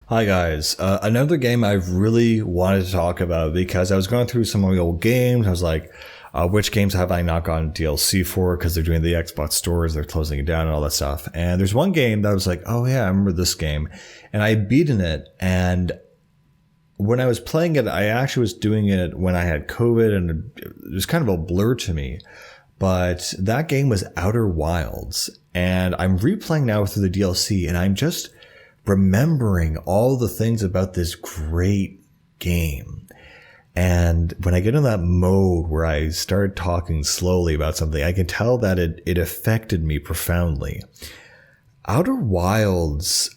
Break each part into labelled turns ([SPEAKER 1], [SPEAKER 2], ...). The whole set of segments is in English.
[SPEAKER 1] Hi guys. Another game I've really wanted to talk about because I was going through some of my old games. I was like, which games have I not gotten DLC for? Because they're doing the Xbox stores, they're closing it down and all that stuff. And there's one game that I was like, oh yeah, I remember this game. And I had beaten it. And when I was playing it, I actually was doing it when I had COVID and it was kind of a blur to me. But that game was Outer Wilds. And I'm replaying now through the DLC and I'm just remembering all the things about this great game. And when I get in that mode where I start talking slowly about something, I can tell that it affected me profoundly. Outer Wilds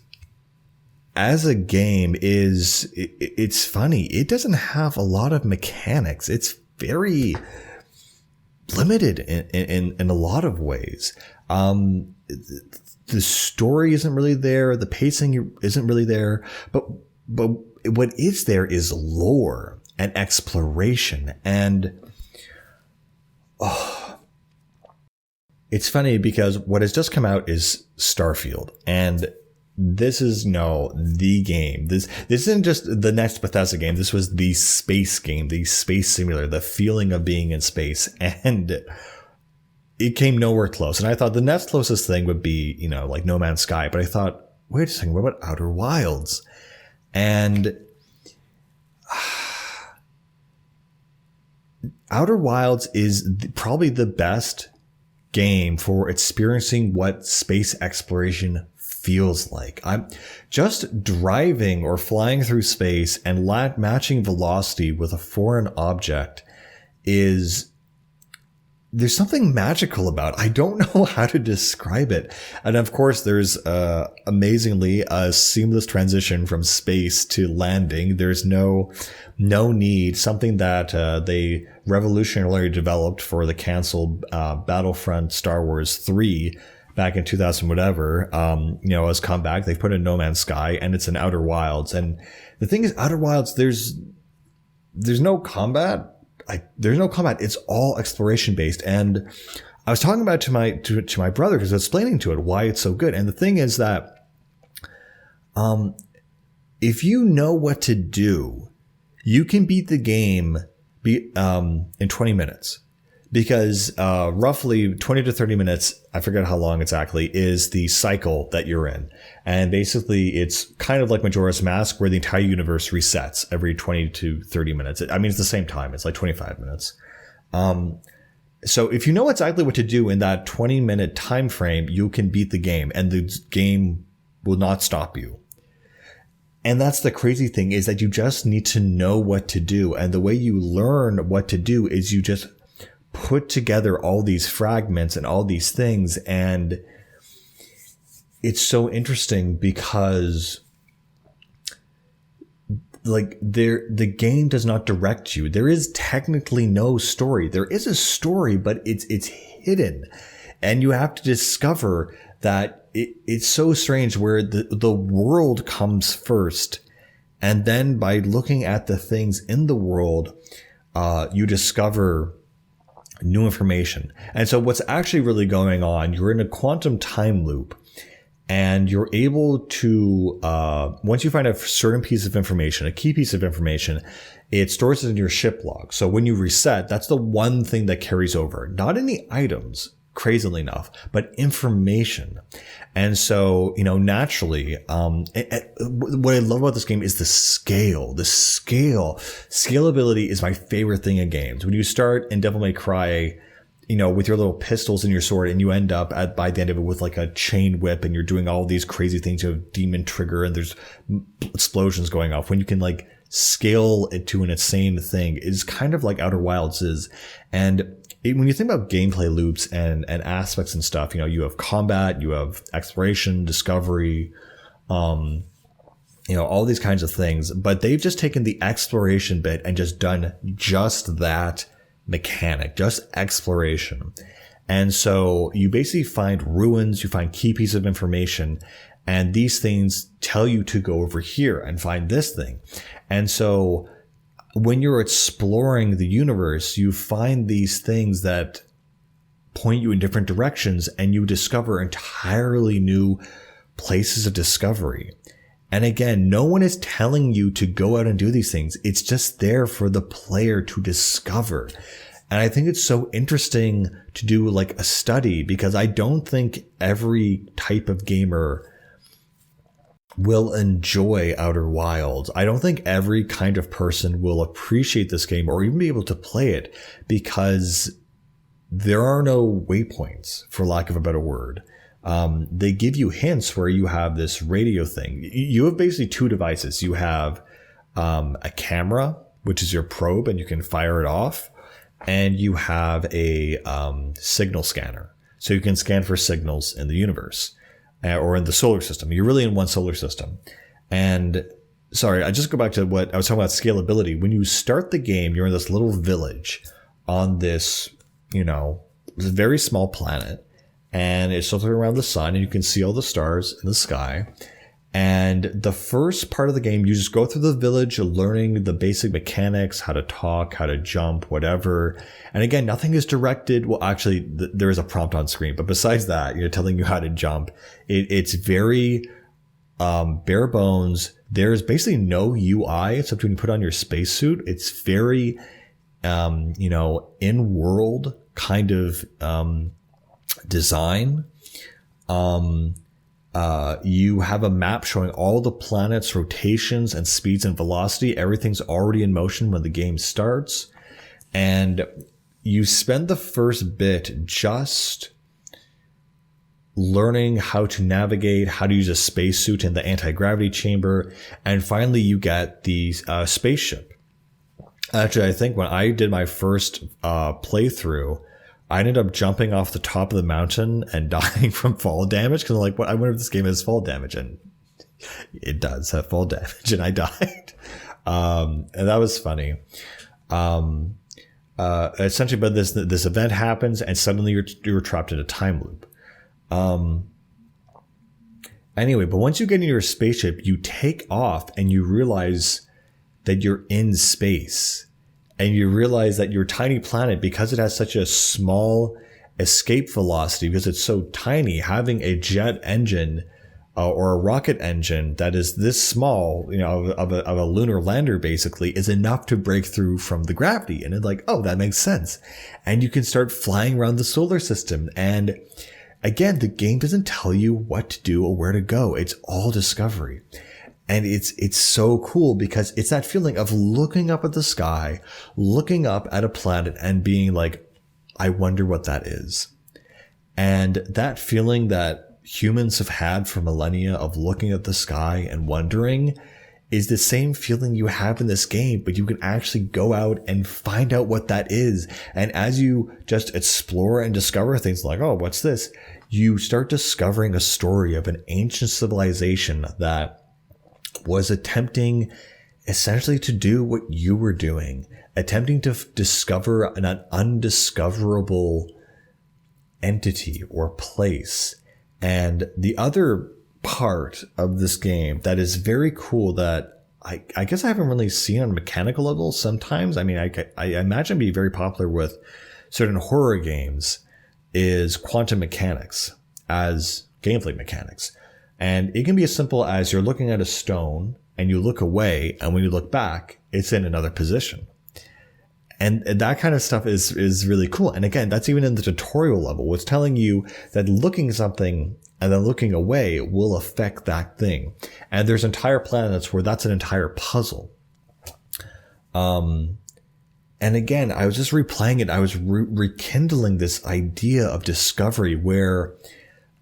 [SPEAKER 1] as a game it's funny. It doesn't have a lot of mechanics. It's very limited in a lot of ways. The story isn't really there. The pacing isn't really there. But what is there is lore and exploration. And it's funny because what has just come out is Starfield. And this is the game. This isn't just the next Bethesda game. This was the space game, the space simulator, the feeling of being in space. And it came nowhere close. And I thought the next closest thing would be, like No Man's Sky. But I thought, wait a second, what about Outer Wilds? And Outer Wilds is probably the best game for experiencing what space exploration feels like. I'm just driving or flying through space and matching velocity with a foreign object there's something magical about it. I don't know how to describe it. And of course, there's amazingly a seamless transition from space to landing. There's no need, something that they revolutionarily developed for the canceled Battlefront Star Wars 3 back in 2000 whatever, has come back. They put in No Man's Sky and it's in Outer Wilds. And the thing is, Outer Wilds, there's no combat. There's no combat. It's all exploration based. And I was talking about it to my brother because I was explaining to it why it's so good. And the thing is that, if you know what to do, you can beat the game, in 20 minutes. Because roughly 20 to 30 minutes, I forget how long exactly, is the cycle that you're in. And basically, it's kind of like Majora's Mask, where the entire universe resets every 20 to 30 minutes. I mean, it's the same time. It's like 25 minutes. So if you know exactly what to do in that 20-minute time frame, you can beat the game, and the game will not stop you. And that's the crazy thing, is that you just need to know what to do. And the way you learn what to do is you just put together all these fragments and all these things. And it's so interesting because the game does not direct you. There is technically no story. There is a story, but it's hidden. And you have to discover that it's so strange where the world comes first. And then by looking at the things in the world, you discover new information. And so what's actually really going on, you're in a quantum time loop, and you're able to, once you find a certain piece of information, a key piece of information, it stores it in your ship log. So when you reset, that's the one thing that carries over. Not any items, crazily enough, but information. And so, naturally, what I love about this game is the scale. Scalability is my favorite thing in games. When you start in Devil May Cry, with your little pistols and your sword, and you end up by the end of it with like a chain whip, and you're doing all these crazy things. You have demon trigger and there's explosions going off. When you can like scale it to an insane thing, is kind of like Outer Wilds is. And when you think about gameplay loops and aspects and stuff, you have combat, you have exploration, discovery, all these kinds of things. But they've just taken the exploration bit and just done just that mechanic, just exploration. And so you basically find ruins, you find key pieces of information, and these things tell you to go over here and find this thing. And so when you're exploring the universe, you find these things that point you in different directions, and you discover entirely new places of discovery. And again, no one is telling you to go out and do these things. It's just there for the player to discover. And I think it's so interesting to do like a study, because I don't think every type of gamer will enjoy Outer Wilds. I don't think every kind of person will appreciate this game or even be able to play it, because there are no waypoints, for lack of a better word. They give you hints where you have this radio thing. You have basically two devices. You have a camera, which is your probe, and you can fire it off. And you have a signal scanner. So you can scan for signals in the universe or in the solar system. You're really in one solar system. And sorry, I just go back to what I was talking about, scalability. When you start the game, you're in this little village on this, very small planet. And it's tilted around the sun, and you can see all the stars in the sky. And the first part of the game, you just go through the village, learning the basic mechanics, how to talk, how to jump, whatever. And again, nothing is directed. Well, actually, there is a prompt on screen, but besides that, telling you how to jump. It's very bare bones. There's basically no UI except when you put on your spacesuit. It's very, in-world kind of design. You have a map showing all the planets' rotations and speeds and velocity. Everything's already in motion when the game starts. And you spend the first bit just learning how to navigate, how to use a spacesuit in the anti-gravity chamber. And finally, you get the spaceship. Actually, I think when I did my first playthrough, I ended up jumping off the top of the mountain and dying from fall damage, because I'm like, I wonder if this game has fall damage, and it does have fall damage, and I died. And that was funny. Essentially, but this event happens, and suddenly you're trapped in a time loop. Anyway, but once you get into your spaceship, you take off, and you realize that you're in space. And you realize that your tiny planet, because it has such a small escape velocity, because it's so tiny, having a jet engine or a rocket engine that is this small, of a lunar lander basically, is enough to break through from the gravity. And it's like, oh, that makes sense. And you can start flying around the solar system. And again, the game doesn't tell you what to do or where to go. It's all discovery. And it's so cool, because it's that feeling of looking up at the sky, looking up at a planet and being like, I wonder what that is. And that feeling that humans have had for millennia of looking at the sky and wondering is the same feeling you have in this game, but you can actually go out and find out what that is. And as you just explore and discover things like, oh, what's this? You start discovering a story of an ancient civilization that was attempting essentially to do what you were doing, attempting to discover an undiscoverable entity or place. And the other part of this game that is very cool that I guess I haven't really seen on a mechanical level sometimes. I mean, I imagine it'd be very popular with certain horror games, is quantum mechanics as gameplay mechanics. And it can be as simple as you're looking at a stone and you look away, and when you look back, it's in another position. And that kind of stuff is really cool. And again, that's even in the tutorial level. It's telling you that looking at something and then looking away will affect that thing. And there's entire planets where that's an entire puzzle. And again, I was just replaying it. I was rekindling this idea of discovery where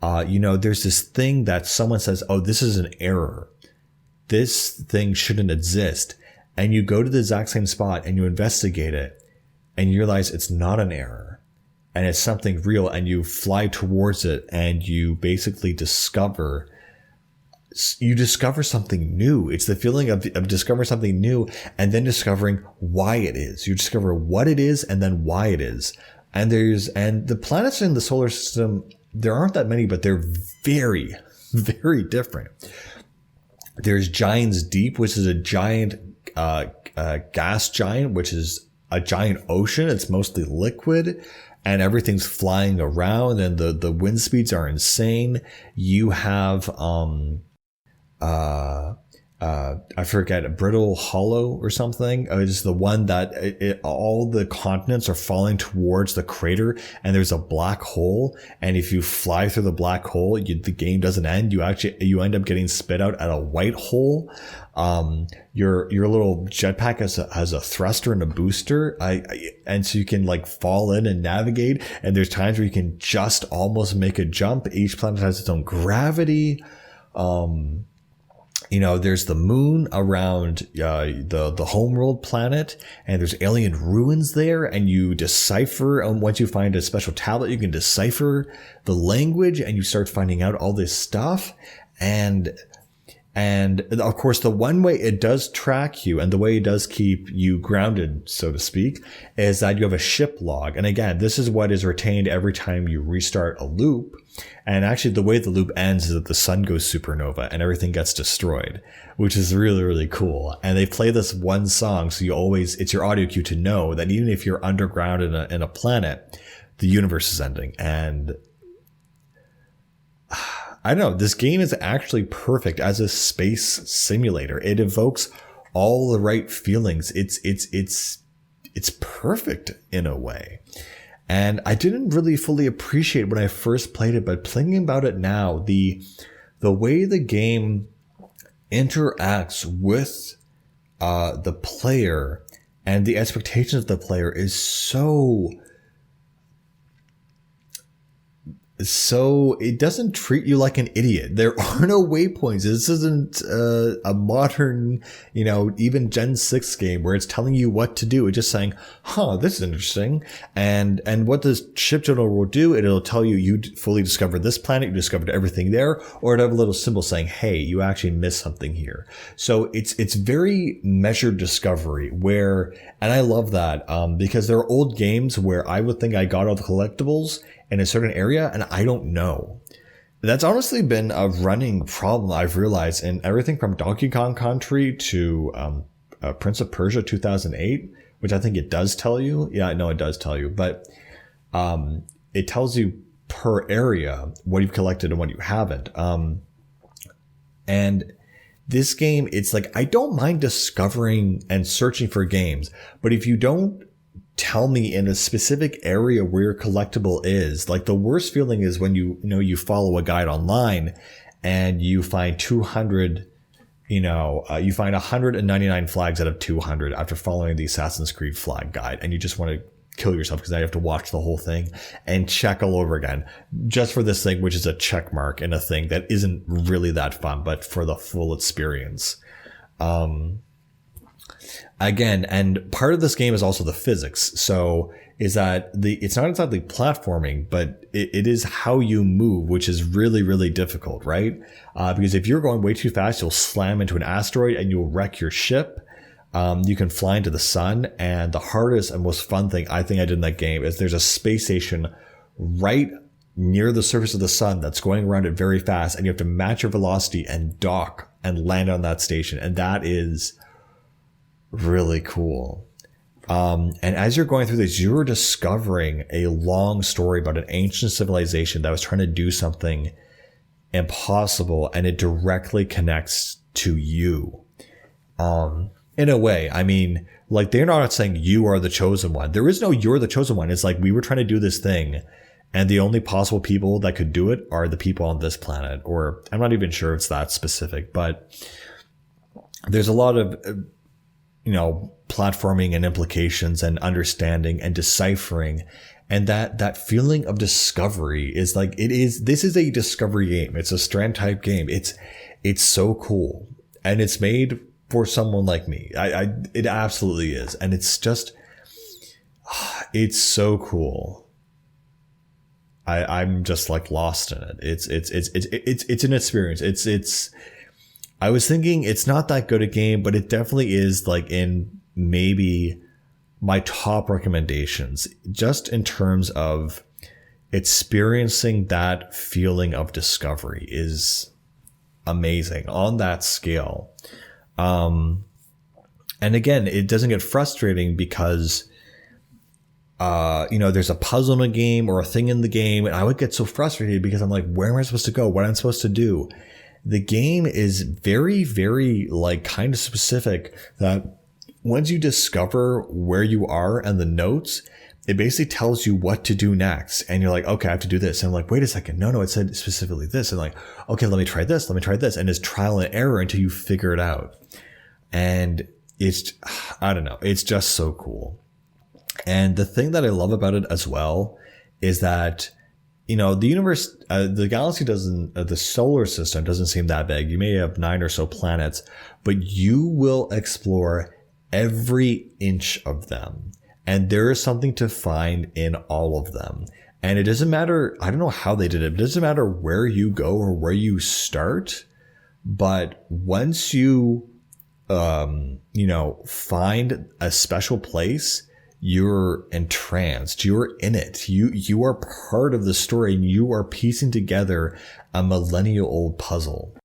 [SPEAKER 1] there's this thing that someone says, oh, this is an error. This thing shouldn't exist. And you go to the exact same spot and you investigate it and you realize it's not an error and it's something real, and you fly towards it and you basically discover something new. It's the feeling of discovering something new and then discovering why it is. You discover what it is and then why it is. And the planets in the solar system, there aren't that many, but they're very, very different. There's Giants Deep, which is a giant gas giant, which is a giant ocean. It's mostly liquid and everything's flying around, and the wind speeds are insane. You have I forget, Brittle Hollow or something. It's the one that all the continents are falling towards the crater, and there's a black hole. And if you fly through the black hole, the game doesn't end. You end up getting spit out at a white hole. Your little jetpack has a thruster and a booster. And so you can like fall in and navigate. And there's times where you can just almost make a jump. Each planet has its own gravity. There's the moon around the homeworld planet, and there's alien ruins there, and you decipher. Once you find a special tablet, you can decipher the language, and you start finding out all this stuff. And of course, the one way it does track you and the way it does keep you grounded, so to speak, is that you have a ship log. And again, this is what is retained every time you restart a loop. And actually, the way the loop ends is that the sun goes supernova and everything gets destroyed, which is really, really cool. And they play this one song, so it's your audio cue to know that even if you're underground in a planet, the universe is ending. And I don't know, this game is actually perfect as a space simulator. It evokes all the right feelings. It's perfect in a way. And I didn't really fully appreciate when I first played it, but playing about it now, the way the game interacts with the player and the expectations of the player is so it doesn't treat you like an idiot. There are no waypoints. This isn't a modern, even Gen 6 game where it's telling you what to do. It's just saying, this is interesting. And what the ship journal will do, it'll tell you fully discovered this planet, you discovered everything there, or it'll have a little symbol saying, hey, you actually missed something here. So it's very measured discovery and I love that, because there are old games where I would think I got all the collectibles in a certain area, and I don't know. That's honestly been a running problem I've realized in everything from Donkey Kong Country to Prince of Persia 2008, which I think it does tell you. Yeah, I know it does tell you, but it tells you per area what you've collected and what you haven't. And this game, it's like, I don't mind discovering and searching for games, but if you don't tell me in a specific area where your collectible is, like the worst feeling is when you follow a guide online and you find 200, you find 199 flags out of 200 after following the Assassin's Creed flag guide, and you just want to kill yourself because now you have to watch the whole thing and check all over again just for this thing, which is a check mark in a thing that isn't really that fun, but for the full experience. Again, and part of this game is also the physics. So is that it's not exactly platforming, but it is how you move, which is really, really difficult, right? Because if you're going way too fast, you'll slam into an asteroid and you'll wreck your ship. You can fly into the sun, and the hardest and most fun thing I think I did in that game is there's a space station right near the surface of the sun that's going around it very fast, and you have to match your velocity and dock and land on that station. And that is really cool. And as you're going through this, you're discovering a long story about an ancient civilization that was trying to do something impossible, and it directly connects to you. In a way, I mean, like, they're not saying you are the chosen one. There is no you're the chosen one. It's like, we were trying to do this thing, and the only possible people that could do it are the people on this planet. Or I'm not even sure it's that specific, but there's a lot of platforming and implications and understanding and deciphering. And that feeling of discovery is like, this is a discovery game. It's a Strand type game. It's so cool. And it's made for someone like me. It absolutely is. And it's just, it's so cool. I'm just like lost in it. It's an experience. I was thinking it's not that good a game, but it definitely is like in maybe my top recommendations, just in terms of experiencing that feeling of discovery is amazing on that scale. And again, it doesn't get frustrating because, there's a puzzle in a game or a thing in the game, and I would get so frustrated because I'm like, where am I supposed to go? What am I supposed to do? the game is very, very like kind of specific that once you discover where you are and the notes, it basically tells you what to do next. And you're like, okay, I have to do this. And I'm like, wait a second. No, it said specifically this. And like, okay, let me try this. Let me try this. And it's trial and error until you figure it out. And it's, I don't know. It's just so cool. And the thing that I love about it as well is that, you know, the universe, the galaxy doesn't, the solar system doesn't seem that big. You may have 9 or so planets, but you will explore every inch of them. And there is something to find in all of them. And it doesn't matter, I don't know how they did it, but it doesn't matter where you go or where you start. But once you, find a special place, you're entranced, you're in it, you are part of the story, and you are piecing together a millennial old puzzle.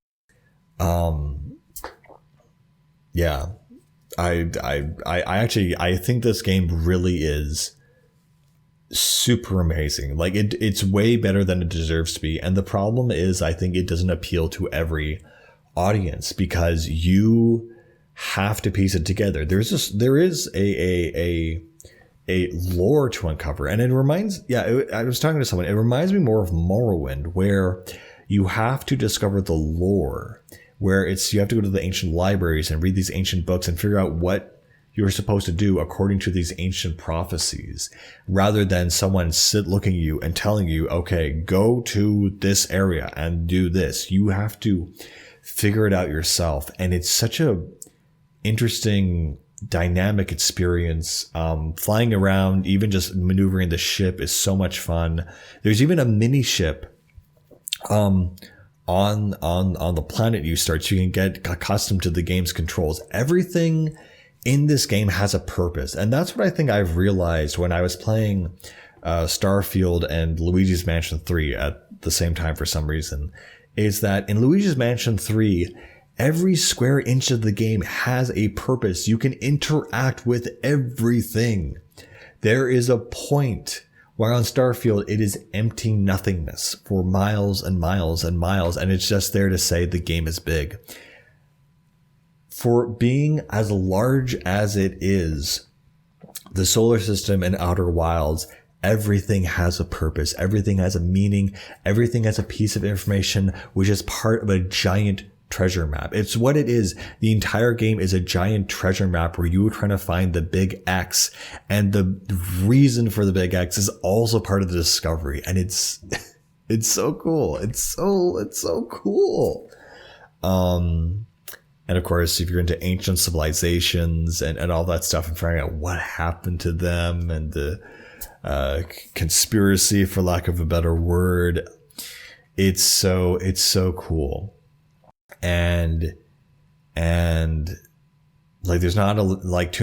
[SPEAKER 1] Yeah. I think this game really is super amazing. Like it's way better than it deserves to be. And the problem is, I think it doesn't appeal to every audience because you have to piece it together. There is a lore to uncover, and it reminds. I was talking to someone. It reminds me more of Morrowind, where you have to discover the lore. Where you have to go to the ancient libraries and read these ancient books and figure out what you're supposed to do according to these ancient prophecies, rather than someone looking at you and telling you, okay, go to this area and do this. You have to figure it out yourself. And it's such a interesting dynamic experience. Flying around, even just maneuvering the ship is so much fun. There's even a mini ship, on the planet you start, so you can get accustomed to the game's controls. Everything in this game has a purpose. And that's what I think I've realized when I was playing Starfield and Luigi's Mansion 3 at the same time for some reason, is that in Luigi's Mansion 3, every square inch of the game has a purpose. You can interact with everything. There is a point. While on Starfield, it is empty nothingness for miles and miles and miles, and it's just there to say the game is big. For being as large as it is, the solar system and Outer Wilds, everything has a purpose, everything has a meaning, everything has a piece of information which is part of a giant treasure map. It's what it is. The entire game is a giant treasure map where you are trying to find the big X, and the reason for the big X is also part of the discovery. And it's so cool. It's so cool. And of course, if you're into ancient civilizations and all that stuff and figuring out what happened to them and the conspiracy, for lack of a better word, it's so cool. And like, there's not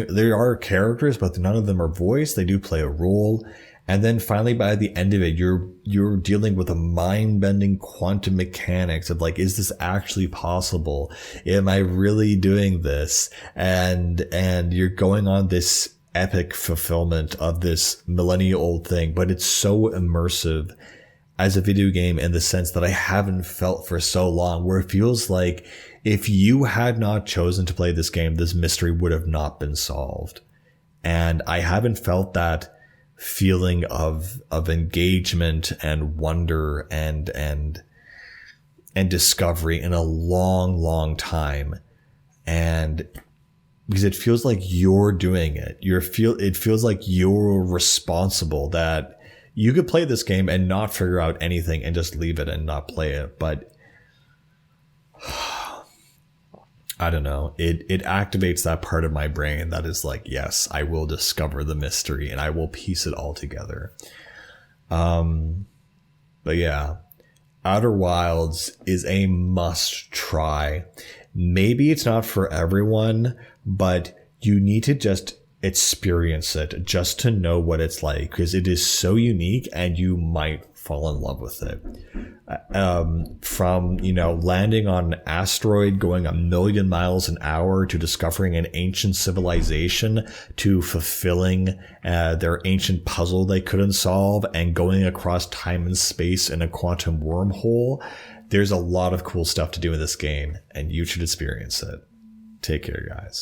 [SPEAKER 1] there are characters, but none of them are voiced. They do play a role. And then finally, by the end of it, you're dealing with a mind-bending quantum mechanics of like, is this actually possible? Am I really doing this? And you're going on this epic fulfillment of this millennia-old thing, but it's so immersive as a video game in the sense that I haven't felt for so long, where it feels like if you had not chosen to play this game, this mystery would have not been solved. And I haven't felt that feeling of engagement and wonder and discovery in a long, long time. And because it feels like you're doing it. It feels like you're responsible, that you could play this game and not figure out anything and just leave it and not play it. But I don't know. It activates that part of my brain that is like, yes, I will discover the mystery and I will piece it all together. But yeah, Outer Wilds is a must try. Maybe it's not for everyone, but you need to just experience it just to know what it's like, because it is so unique and you might fall in love with it. From landing on an asteroid going 1,000,000 miles an hour, to discovering an ancient civilization, to fulfilling their ancient puzzle they couldn't solve, and going across time and space in a quantum wormhole. There's a lot of cool stuff to do in this game, and you should experience it. Take care, guys.